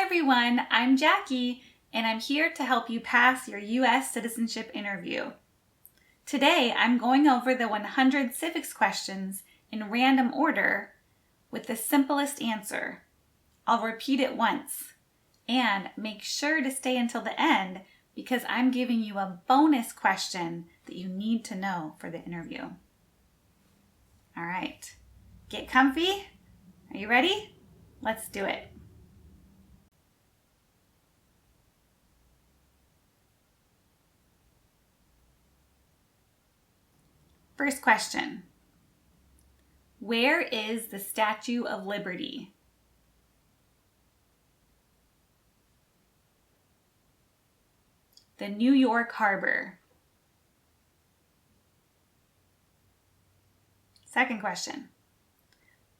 everyone, I'm Jackie, and I'm here to help you pass your U.S. citizenship interview. Today, I'm going over the 100 civics questions in random order with the simplest answer. I'll repeat it once, and make sure to stay until the end because I'm giving you a bonus question that you need to know for the interview. All right, get comfy. Are you ready? Let's do it. First question. Where is the Statue of Liberty? The New York Harbor. Second question.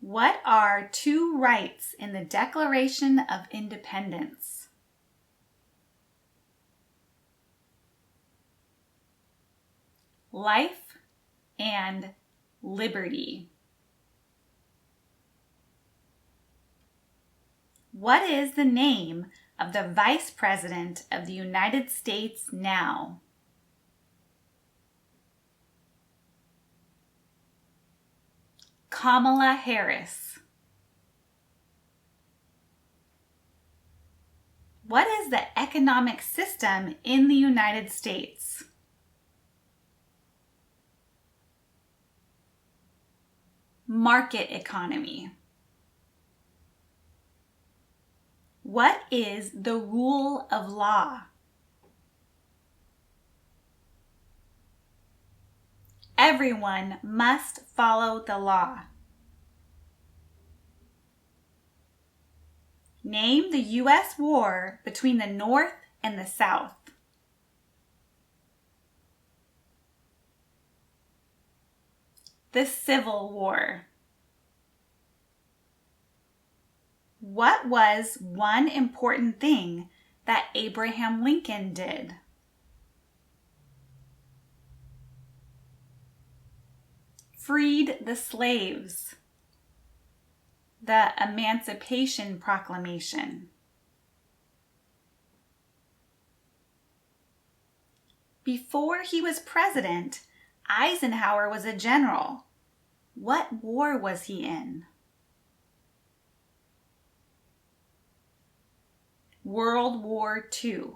What are two rights in the Declaration of Independence? Life and liberty. What is the name of the Vice President of the United States now? Kamala Harris. What is the economic system in the United States? Market economy. What is the rule of law? Everyone must follow the law. Name the U.S. war between the North and the South. The Civil War. What was one important thing that Abraham Lincoln did? Freed the slaves. The Emancipation Proclamation. Before he was president, Eisenhower was a general. What war was he in? World War II.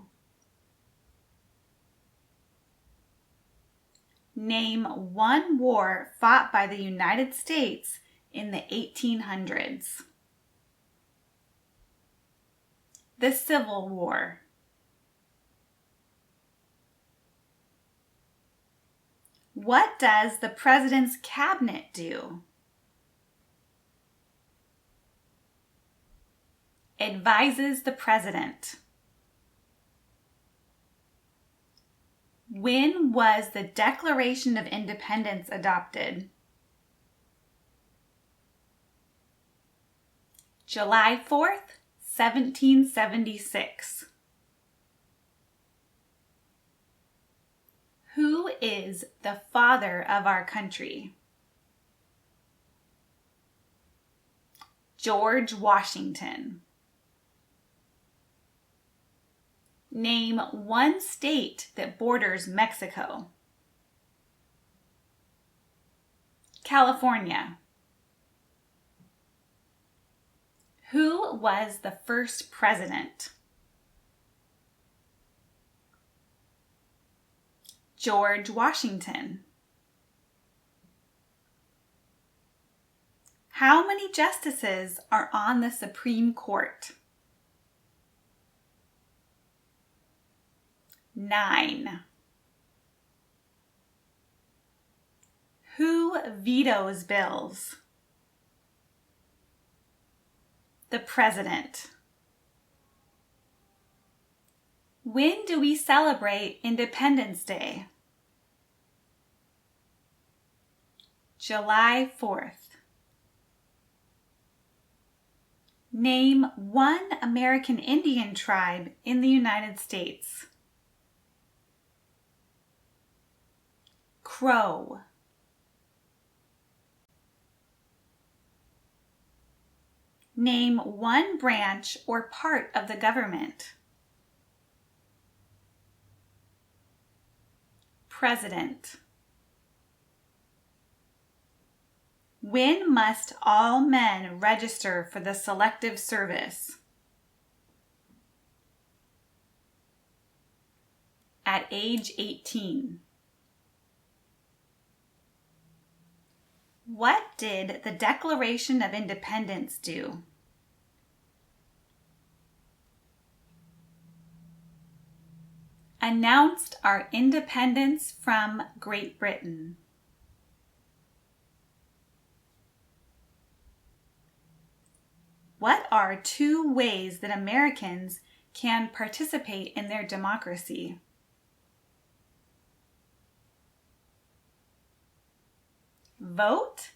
Name one war fought by the United States in the 1800s. The Civil War. What does the president's cabinet do? Advises the president. When was the Declaration of Independence adopted? July 4th, 1776. Who is the father of our country? George Washington. Name one state that borders Mexico. California. Who was the first president? George Washington. How many justices are on the Supreme Court? 9. Who vetoes bills? The president. When do we celebrate Independence Day? July 4th. Name one American Indian tribe in the United States. Crow. Name one branch or part of the government. President. When must all men register for the Selective Service? At age 18. What did the Declaration of Independence do? Announced our independence from Great Britain. What are two ways that Americans can participate in their democracy? Vote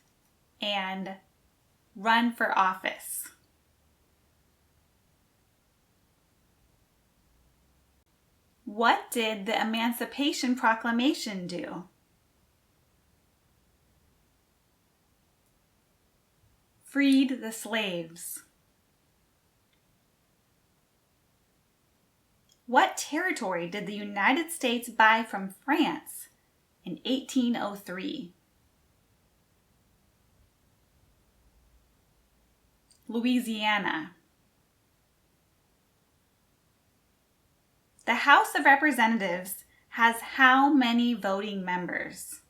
and run for office. What did the Emancipation Proclamation do? Freed the slaves. What territory did the United States buy from France in 1803? Louisiana. The House of Representatives has how many voting members?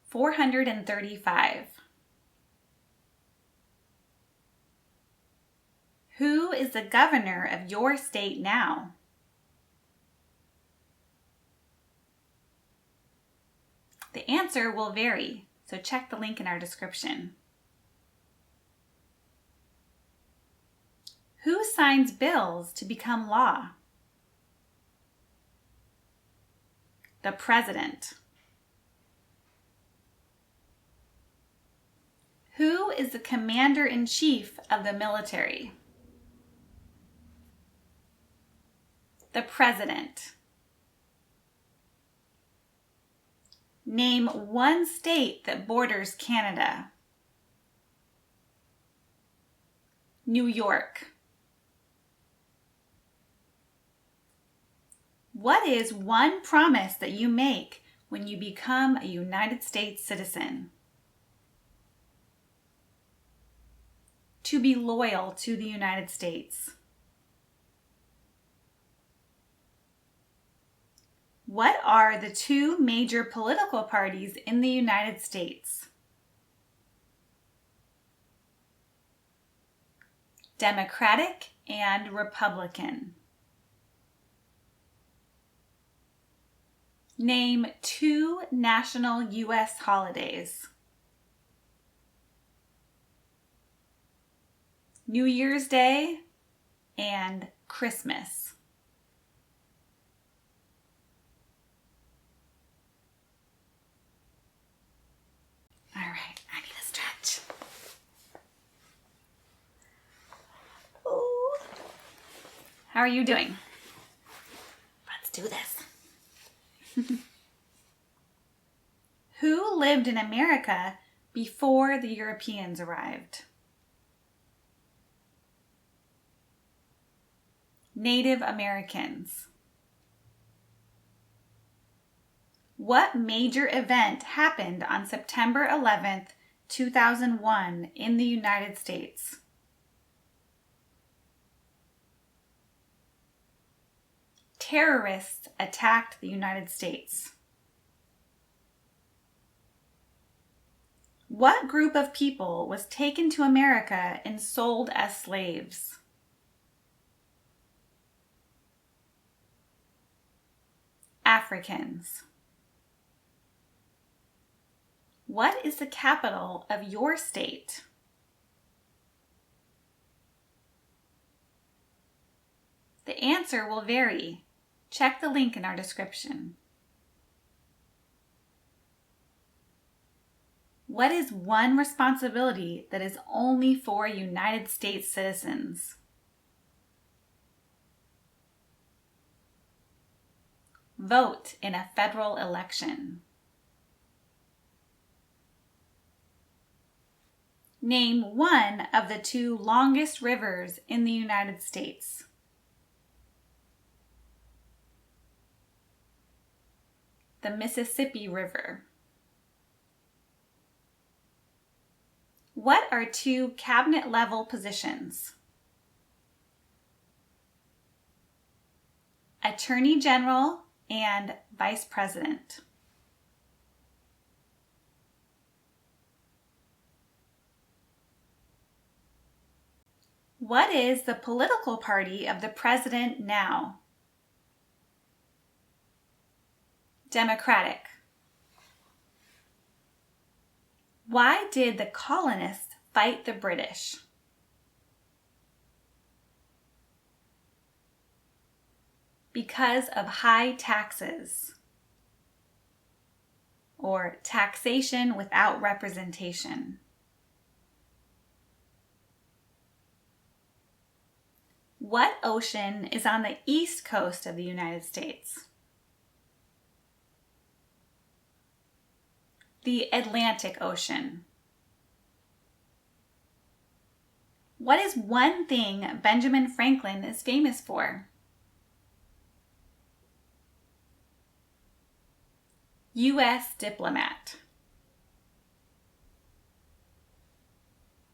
435. Who is the governor of your state now? The answer will vary, so check the link in our description. Who signs bills to become law? The President. Who is the Commander-in-Chief of the military? The President. Name one state that borders Canada. New York. What is one promise that you make when you become a United States citizen? To be loyal to the United States. What are the two major political parties in the United States? Democratic and Republican. Name two national U.S. holidays. New Year's Day and Christmas. All right, I need a stretch. Ooh. How are you doing? Let's do this. Who lived in America before the Europeans arrived? Native Americans. What major event happened on September 11th, 2001 in the United States? Terrorists attacked the United States. What group of people was taken to America and sold as slaves? Africans. What is the capital of your state? The answer will vary. Check the link in our description. What is one responsibility that is only for United States citizens? Vote in a federal election. Name one of the two longest rivers in the United States. The Mississippi River. What are two cabinet-level positions? Attorney General and Vice President. What is the political party of the president now? Democratic. Why did the colonists fight the British? Because of high taxes, or taxation without representation. What ocean is on the east coast of the United States? The Atlantic Ocean. What is one thing Benjamin Franklin is famous for? U.S. diplomat.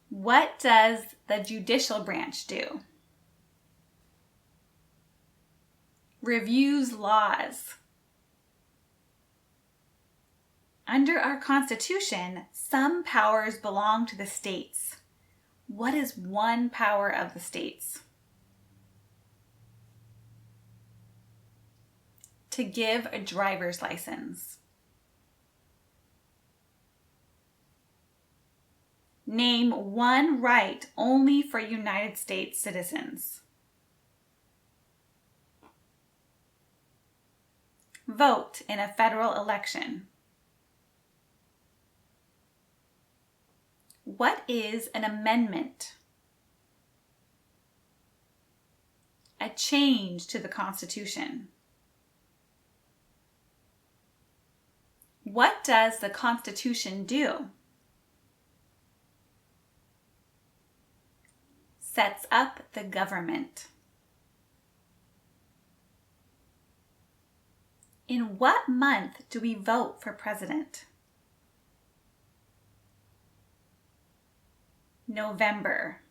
What does the judicial branch do? Reviews laws. Under our Constitution, some powers belong to the states. What is one power of the states? To give a driver's license. Name one right only for United States citizens. Vote in a federal election. What is an amendment? A change to the Constitution. What does the Constitution do? Sets up the government. In what month do we vote for president? November.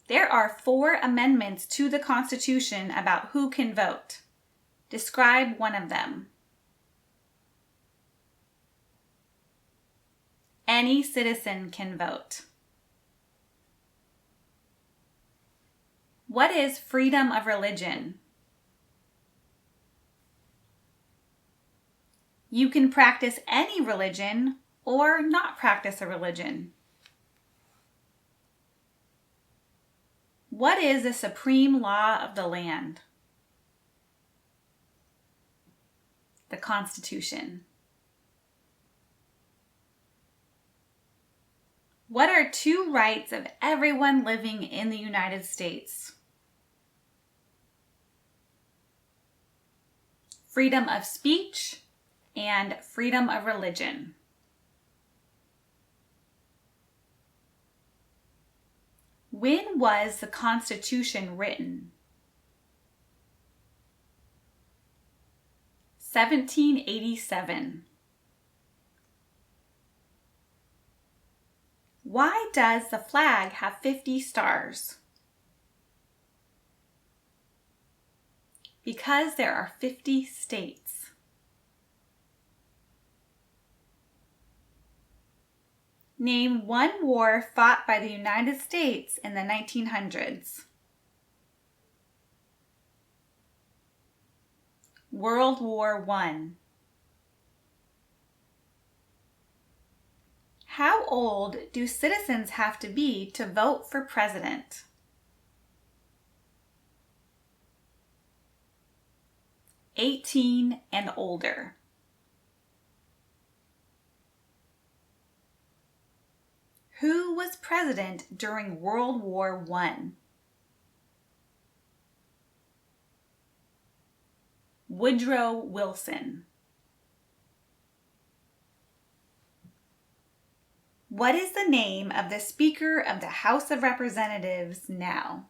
There are 4 amendments to the Constitution about who can vote. Describe one of them. Any citizen can vote. What is freedom of religion? You can practice any religion or not practice a religion. What is the supreme law of the land? The Constitution. What are 2 rights of everyone living in the United States? Freedom of speech and freedom of religion. When was the Constitution written? 1787. Why does the flag have 50 stars? Because there are 50 states. Name one war fought by the United States in the 1900s. World War I. How old do citizens have to be to vote for president? 18 and older. Who was president during World War I? Woodrow Wilson. What is the name of the Speaker of the House of Representatives now?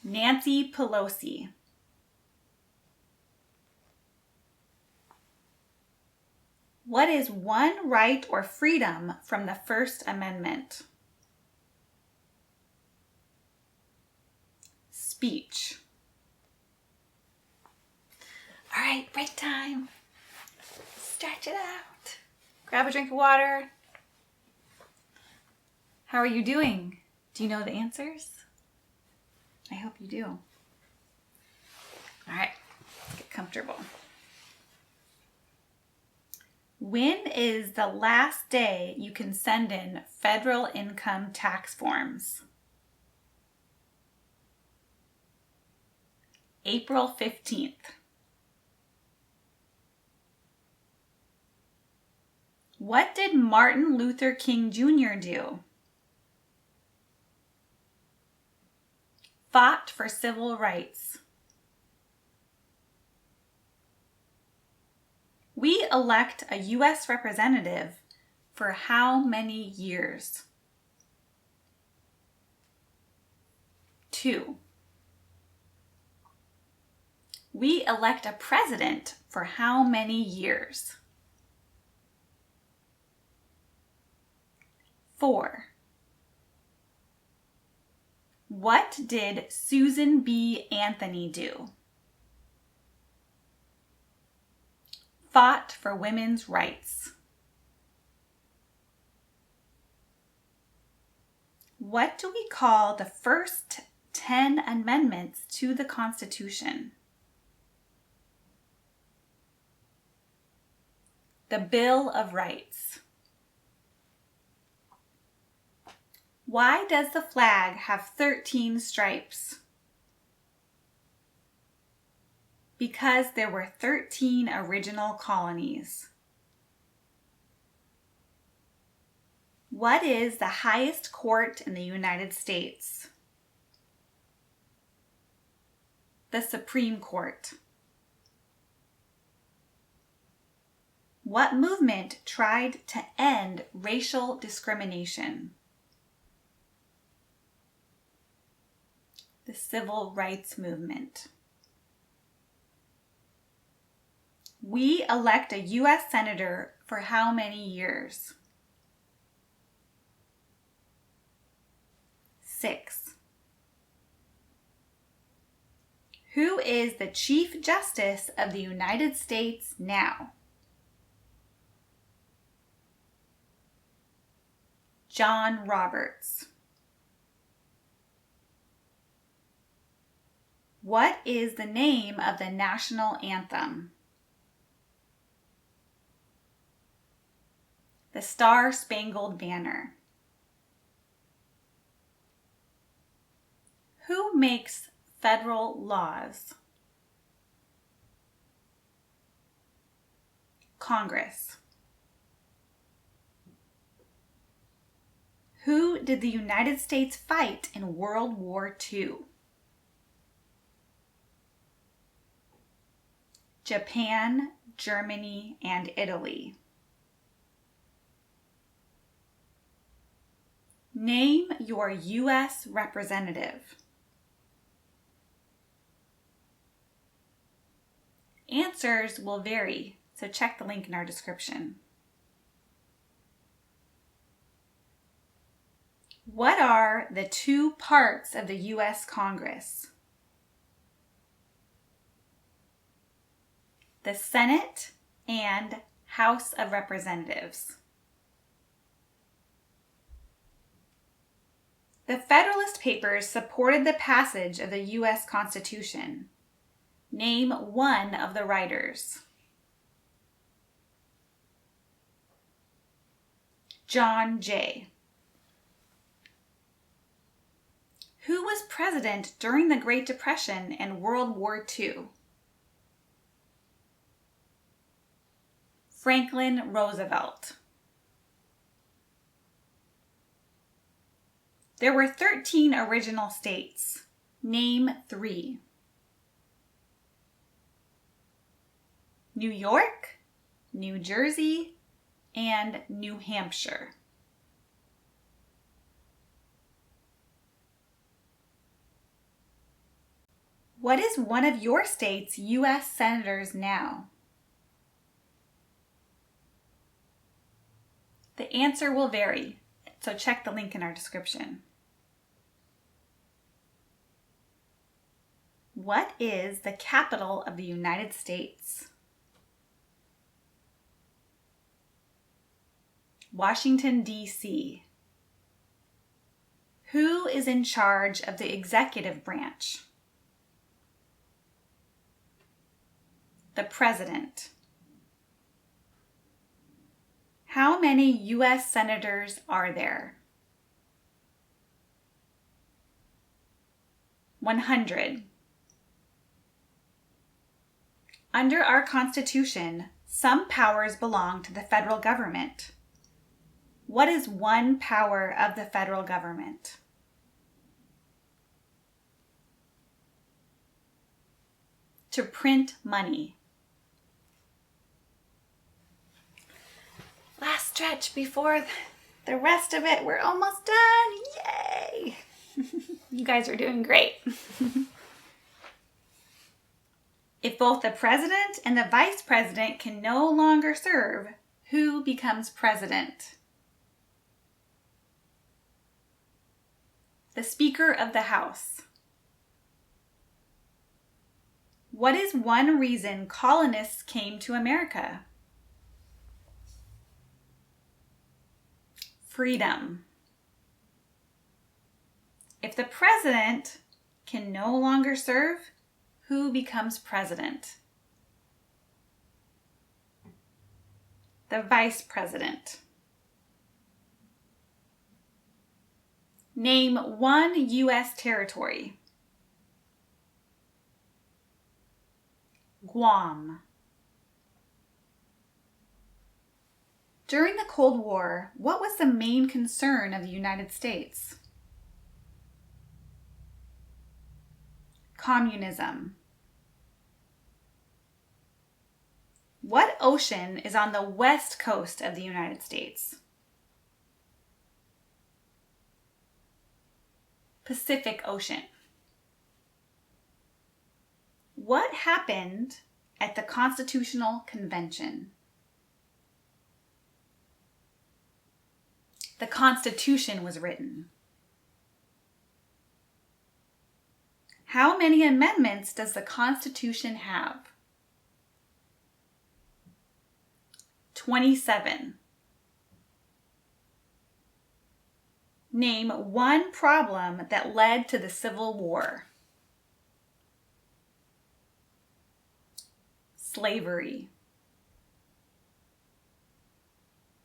Nancy Pelosi. What is one right or freedom from the First Amendment? Speech. All right, break time. Stretch it out. Grab a drink of water. How are you doing? Do you know the answers? I hope you do. All right, let's get comfortable. When is the last day you can send in federal income tax forms? April 15th. What did Martin Luther King Jr. do? Fought for civil rights. We elect a U.S. representative for how many years? 2. We elect a president for how many years? 4. What did Susan B. Anthony do? Fought for women's rights. What do we call the first 10 amendments to the Constitution? The Bill of Rights. Why does the flag have 13 stripes? Because there were 13 original colonies. What is the highest court in the United States? The Supreme Court. What movement tried to end racial discrimination? The Civil Rights Movement. We elect a U.S. Senator for how many years? 6. Who is the Chief Justice of the United States now? John Roberts. What is the name of the national anthem? The Star-Spangled Banner. Who makes federal laws? Congress. Who did the United States fight in World War II? Japan, Germany, and Italy. Name your U.S. representative. Answers will vary, so check the link in our description. What are the two parts of the U.S. Congress? The Senate and House of Representatives. The Federalist Papers supported the passage of the U.S. Constitution. Name one of the writers. John Jay. Who was president during the Great Depression and World War II? Franklin Roosevelt. There were 13 original states. Name 3. New York, New Jersey, and New Hampshire. What is one of your state's U.S. senators now? The answer will vary, so check the link in our description. What is the capital of the United States? Washington, D.C. Who is in charge of the executive branch? The President. How many U.S. senators are there? 100. Under our Constitution, some powers belong to the federal government. What is one power of the federal government? To print money. Last stretch before the rest of it. We're almost done. Yay! You guys are doing great. If both the president and the vice president can no longer serve, who becomes president? The Speaker of the House. What is one reason colonists came to America? Freedom. If the president can no longer serve, who becomes president? The vice president. Name one U.S. territory. Guam. During the Cold War, what was the main concern of the United States? Communism. What ocean is on the west coast of the United States? Pacific Ocean. What happened at the Constitutional Convention? The Constitution was written. How many amendments does the Constitution have? 27. Name one problem that led to the Civil War. Slavery.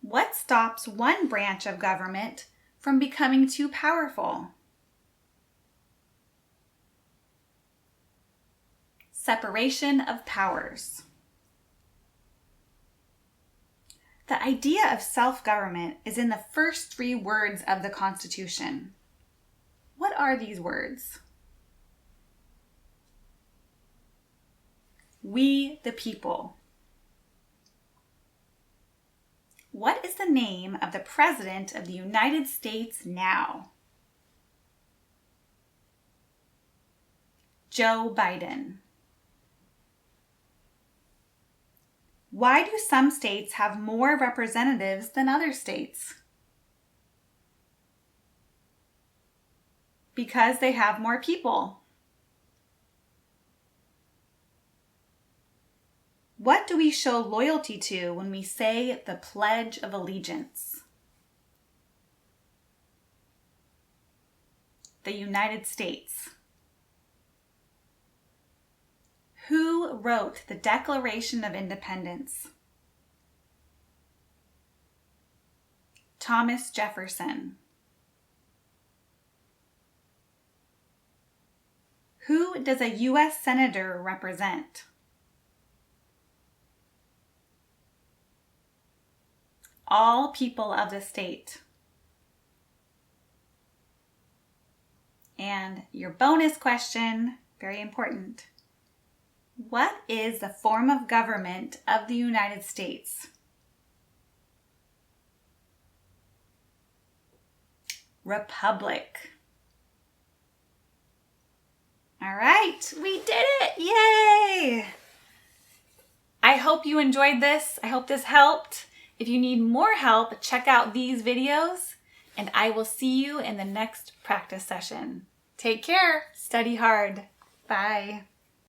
What stops one branch of government from becoming too powerful? Separation of powers. The idea of self-government is in the first 3 words of the Constitution. What are these words? We the people. What is the name of the President of the United States now? Joe Biden. Why do some states have more representatives than other states? Because they have more people. What do we show loyalty to when we say the Pledge of Allegiance? The United States. Who wrote the Declaration of Independence? Thomas Jefferson. Who does a U.S. Senator represent? All people of the state. And your bonus question, very important. What is the form of government of the United States? Republic. All right, we did it! Yay! I hope you enjoyed this. I hope this helped. If you need more help, check out these videos, and I will see you in the next practice session. Take care. Study hard. Bye.